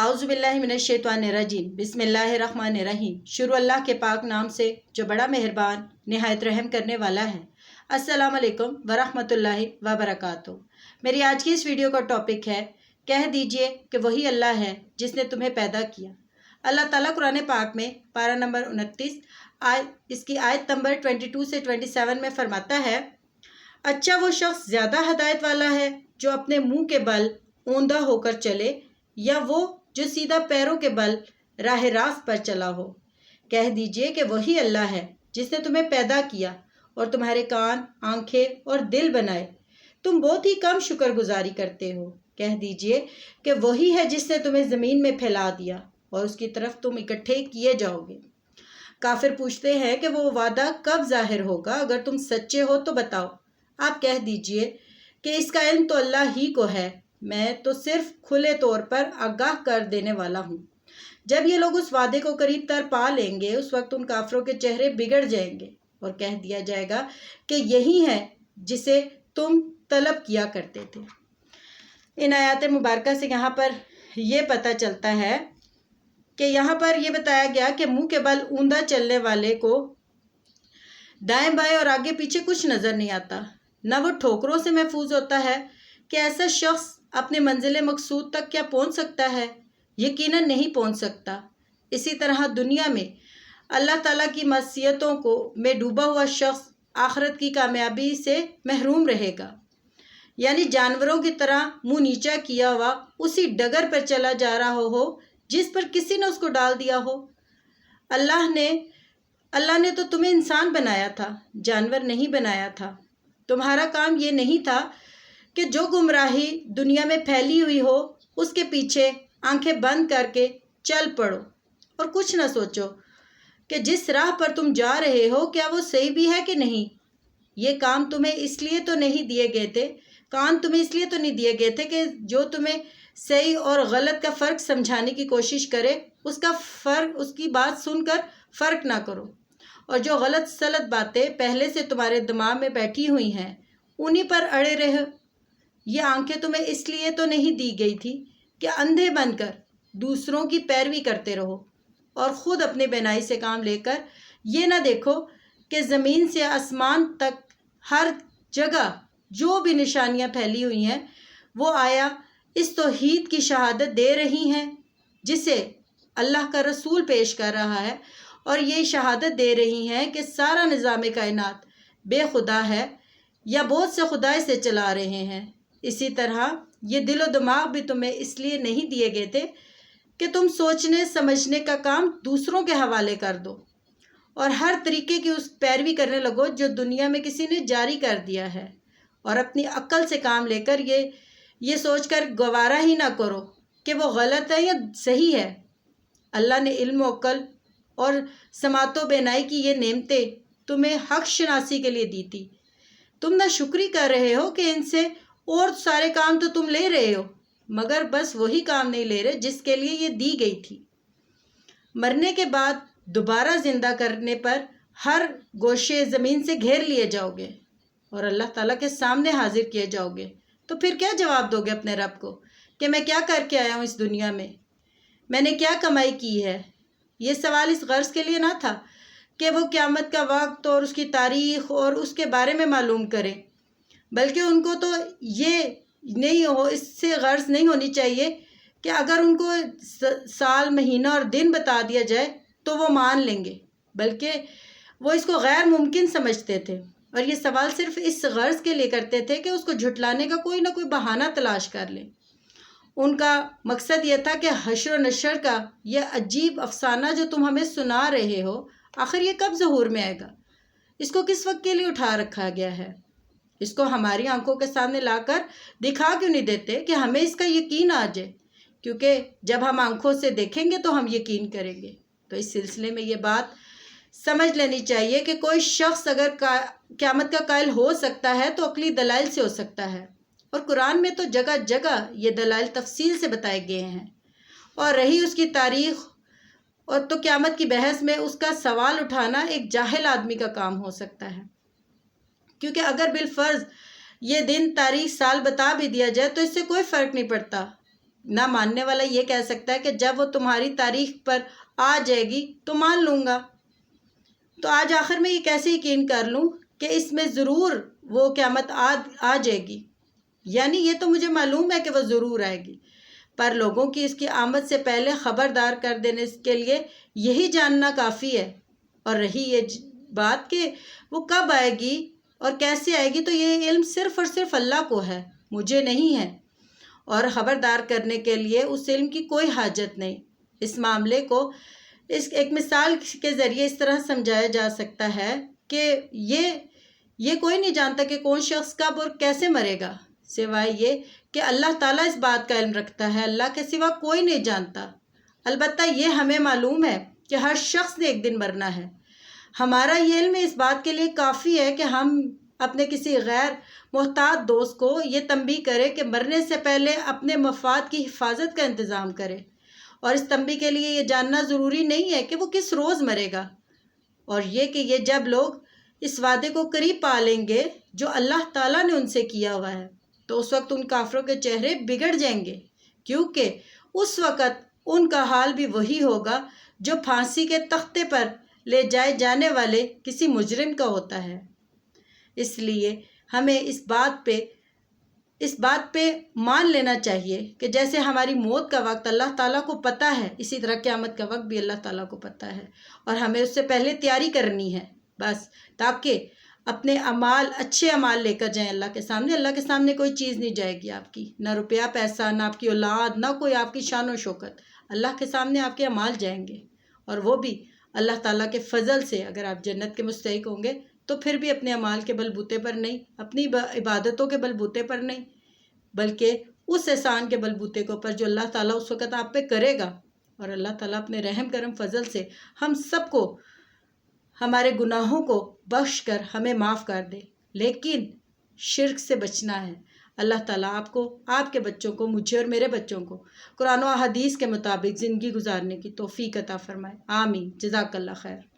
आउज़ु बिल्लाहि मिनश्शैतानिर्रजीम बिस्मिल्लाहिर्रहमानिर्रहीम। शुरू अल्लाह के पाक नाम से जो बड़ा मेहरबान निहायत रहम करने वाला है। अस्सलाम वालेकुम वरहमतुल्लाहि वबरकातुहू। मेरी आज की इस वीडियो का टॉपिक है, कह दीजिए कि वही अल्लाह है जिसने तुम्हें पैदा किया। अल्लाह ताला कुरान पाक में पारा नंबर 29 इसकी आयत नंबर 22 से 27 में फरमाता है, अच्छा वो शख्स ज़्यादा हदायत वाला है जो अपने मुंह के बल ऊंधा होकर चले, या वो जो सीधा पैरों के बल राह रास्त पर चला हो। कह दीजिए कि वही अल्लाह है जिसने तुम्हें पैदा किया और तुम्हारे कान, आंखें और दिल बनाए। तुम बहुत ही कम शुक्रगुजारी करते हो। कह दीजिए कि वही है जिसने तुम्हें ज़मीन में फैला दिया और उसकी तरफ तुम इकट्ठे किए जाओगे। काफिर पूछते हैं कि वो वादा कब जाहिर होगा, अगर तुम सच्चे हो तो बताओ। आप कह दीजिए कि इसका इल्म तो अल्लाह ही को है, मैं तो सिर्फ खुले तौर पर आगाह कर देने वाला हूँ। जब ये लोग उस वादे को करीब तर पा लेंगे, उस वक्त उन काफिरों के चेहरे बिगड़ जाएंगे और कह दिया जाएगा कि यही है जिसे तुम तलब किया करते थे। इन आयात मुबारका से यहाँ पर यह पता चलता है कि यहाँ पर यह बताया गया कि मुंह के बल ऊंधा चलने वाले को दाएं बाएं और आगे पीछे कुछ नज़र नहीं आता, न वो ठोकरों से महफूज होता है कि ऐसा शख्स अपने मंजिल मकसूद तक क्या पहुंच सकता है? यकीनन नहीं पहुंच सकता। इसी तरह दुनिया में अल्लाह ताला की मसीयतों को में डूबा हुआ शख्स आखिरत की कामयाबी से महरूम रहेगा। यानी जानवरों की तरह मुंह नीचा किया हुआ उसी डगर पर चला जा रहा हो जिस पर किसी ने उसको डाल दिया हो। अल्लाह ने तो तुम्हें इंसान बनाया था, जानवर नहीं बनाया था। तुम्हारा काम ये नहीं था कि जो गुमराही दुनिया में फैली हुई हो उसके पीछे आंखें बंद करके चल पड़ो और कुछ ना सोचो कि जिस राह पर तुम जा रहे हो क्या वो सही भी है कि नहीं। ये काम तुम्हें इसलिए तो नहीं दिए गए थे, कान तुम्हें इसलिए तो नहीं दिए गए थे कि जो तुम्हें सही और गलत का फ़र्क समझाने की कोशिश करे, उसकी बात सुनकर फ़र्क ना करो, और जो गलत सलत बातें पहले से तुम्हारे दिमाग में बैठी हुई हैं उन्हीं पर अड़े रहो। ये आंखें तुम्हें इसलिए तो नहीं दी गई थी कि अंधे बनकर दूसरों की पैरवी करते रहो और ख़ुद अपने बेनाई से काम लेकर ये ना देखो कि ज़मीन से आसमान तक हर जगह जो भी निशानियां फैली हुई हैं वो आया इस तौहीद की शहादत दे रही हैं जिसे अल्लाह का रसूल पेश कर रहा है, और ये शहादत दे रही हैं कि सारा निज़ाम कायनात बेखुदा है या बहुत से खुदाई से चला रहे हैं। इसी तरह ये दिलो दिमाग भी तुम्हें इसलिए नहीं दिए गए थे कि तुम सोचने समझने का काम दूसरों के हवाले कर दो और हर तरीके की उस पैरवी करने लगो जो दुनिया में किसी ने जारी कर दिया है, और अपनी अक्ल से काम लेकर ये सोचकर गवारा ही ना करो कि वो गलत है या सही है। अल्लाह ने इल्म अक्ल और समातो बेनाई की ये नेमतें तुम्हें हक शनासी के लिए दी थी। तुम ना शुक्री कर रहे हो कि इनसे और सारे काम तो तुम ले रहे हो, मगर बस वही काम नहीं ले रहे जिसके लिए ये दी गई थी। मरने के बाद दोबारा ज़िंदा करने पर हर गोशे ज़मीन से घेर लिए जाओगे और अल्लाह ताला के सामने हाजिर किए जाओगे। तो फिर क्या जवाब दोगे अपने रब को कि मैं क्या करके आया हूँ इस दुनिया में, मैंने क्या कमाई की है? ये सवाल इस गर्ज के लिए ना था कि वो क़यामत का वक्त और उसकी तारीख़ और उसके बारे में मालूम करें, बल्कि उनको तो ये नहीं हो, इससे गर्ज नहीं होनी चाहिए कि अगर उनको साल, महीना और दिन बता दिया जाए तो वो मान लेंगे, बल्कि वो इसको गैर मुमकिन समझते थे और ये सवाल सिर्फ इस गर्ज के लिए करते थे कि उसको झुटलाने का कोई ना कोई बहाना तलाश कर लें। उनका मकसद ये था कि हश्र नशर का यह अजीब अफसाना जो तुम हमें सुना रहे हो, आखिर ये कब ज़हूर में आएगा? इसको किस वक्त के लिए उठा रखा गया है? इसको हमारी आंखों के सामने लाकर दिखा क्यों नहीं देते कि हमें इसका यकीन आ जाए? क्योंकि जब हम आंखों से देखेंगे तो हम यकीन करेंगे। तो इस सिलसिले में ये बात समझ लेनी चाहिए कि कोई शख्स अगर क़यामत का कायल हो सकता है तो अक्ली दलाइल से हो सकता है, और कुरान में तो जगह जगह ये दलाइल तफसील से बताए गए हैं। और रही उसकी तारीख़ और तो क़यामत की बहस में उसका सवाल उठाना एक जाहिल आदमी का काम हो सकता है, क्योंकि अगर बिलफर्ज ये दिन, तारीख, साल बता भी दिया जाए तो इससे कोई फ़र्क नहीं पड़ता نہ ماننے والا یہ کہہ سکتا ہے کہ جب وہ تمہاری تاریخ پر آ جائے گی تو مان لوں گا۔ تو آج آخر میں یہ کیسے یقین کر لوں کہ اس میں ضرور وہ قیامت آ جائے گی؟ یعنی یہ تو مجھے معلوم ہے کہ وہ ضرور آئے گی، پر لوگوں کی اس کی آمد سے پہلے خبردار کر دینے کے لیے یہی جاننا کافی ہے۔ اور رہی یہ بات کہ وہ کب آئے گی اور کیسے آئے گی، تو یہ علم صرف اور صرف اللہ کو ہے، مجھے نہیں ہے، اور خبردار کرنے کے لیے اس علم کی کوئی حاجت نہیں۔ اس معاملے کو ایک مثال کے ذریعے اس طرح سمجھایا جا سکتا ہے کہ یہ کوئی نہیں جانتا کہ کون شخص کب اور کیسے مرے گا، سوائے یہ کہ اللہ تعالیٰ اس بات کا علم رکھتا ہے، اللہ کے سوا کوئی نہیں جانتا۔ البتہ یہ ہمیں معلوم ہے کہ ہر شخص نے ایک دن مرنا ہے۔ ہمارا یہ علم اس بات کے لیے کافی ہے کہ ہم اپنے کسی غیر محتاط دوست کو یہ تنبیہ کرے کہ مرنے سے پہلے اپنے مفاد کی حفاظت کا انتظام کرے، اور اس تنبیہ کے لیے یہ جاننا ضروری نہیں ہے کہ وہ کس روز مرے گا، اور یہ کہ یہ جب لوگ اس وعدے کو قریب پا لیں گے جو اللہ تعالیٰ نے ان سے کیا ہوا ہے، تو اس وقت ان کافروں کے چہرے بگڑ جائیں گے، کیونکہ اس وقت ان کا حال بھی وہی ہوگا جو پھانسی کے تختے پر لے جائے جانے والے کسی مجرم کا ہوتا ہے۔ اس لیے ہمیں اس بات پہ مان لینا چاہیے کہ جیسے ہماری موت کا وقت اللہ تعالیٰ کو پتہ ہے، اسی طرح قیامت کا وقت بھی اللہ تعالیٰ کو پتہ ہے، اور ہمیں اس سے پہلے تیاری کرنی ہے بس، تاکہ اپنے اعمال، اچھے اعمال لے کر جائیں اللہ کے سامنے۔ اللہ کے سامنے کوئی چیز نہیں جائے گی آپ کی، نہ روپیہ پیسہ، نہ آپ کی اولاد، نہ کوئی آپ کی شان و شوکت۔ اللہ کے سامنے آپ کے اعمال جائیں گے، اور وہ بھی اللہ تعالیٰ کے فضل سے۔ اگر آپ جنت کے مستحق ہوں گے تو پھر بھی اپنے اعمال کے بلبوتے پر نہیں، اپنی عبادتوں کے بلبوتے پر نہیں، بلکہ اس احسان کے بلبوتے کے اوپر جو اللہ تعالیٰ اس وقت آپ پہ کرے گا۔ اور اللہ تعالیٰ اپنے رحم کرم فضل سے ہم سب کو، ہمارے گناہوں کو بخش کر ہمیں معاف کر دے، لیکن شرک سے بچنا ہے۔ اللہ تعالیٰ آپ کو، آپ کے بچوں کو، مجھے اور میرے بچوں کو قرآن و حدیث کے مطابق زندگی گزارنے کی توفیق عطا فرمائے، آمین۔ جزاک اللہ خیر۔